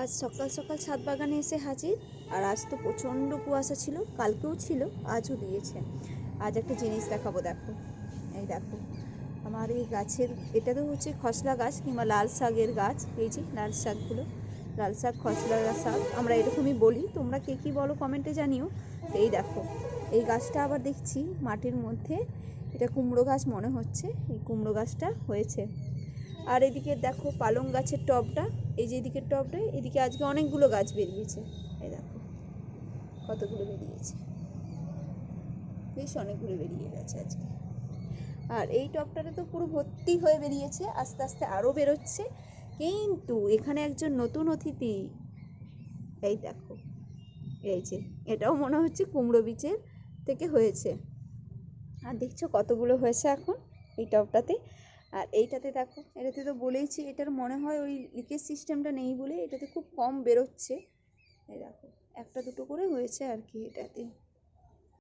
আজ সকাল সকাল ছাদ বাগানে এসে হাজির। আর আজ তো প্রচণ্ড কুয়াশা ছিল, কালকেও ছিল, আজও দিয়েছে। আজ একটা জিনিস দেখাবো, দেখো। এই দেখো আমার এই গাছের, এটা তো হচ্ছে খসলা গাছ কিংবা লাল শাকের গাছ। এই যে লাল শাকগুলো, লাল শাক, খসলা শাক আমরা এরকমই বলি, তোমরা কে কী বলো কমেন্টে জানিও। এই দেখো এই গাছটা আবার দেখছি মাটির মধ্যে, এটা কুমড়ো গাছ মনে হচ্ছে, এই কুমড়ো গাছটা হয়েছে। আর এদিকে দেখো পালং গাছের টবটা, এই যে এদিকের টবটা, এদিকে আজকে অনেকগুলো গাছ বেরিয়েছে। এই দেখো কতগুলো বেরিয়েছে, বেশ অনেকগুলো বেরিয়ে গেছে আজকে। আর এই টবটাতে তো পুরো ভর্তি হয়ে বেরিয়েছে, আস্তে আস্তে আরও বেরোচ্ছে। কিন্তু এখানে একজন নতুন অতিথি, এই দেখো, এই যে এটাও মনে হচ্ছে কুমড়ো বীজের থেকে হয়েছে। আর দেখছো কতগুলো হয়েছে এখন এই টবটাতে। আর এইটাতে দেখো, এটাতে তো বলেইছি, এটার মনে হয় ওই লিকেজ সিস্টেমটা নেই বলে এটাতে খুব কম বেরোচ্ছে। এই দেখো একটা দুটো করে হয়েছে আর কি এটাতে।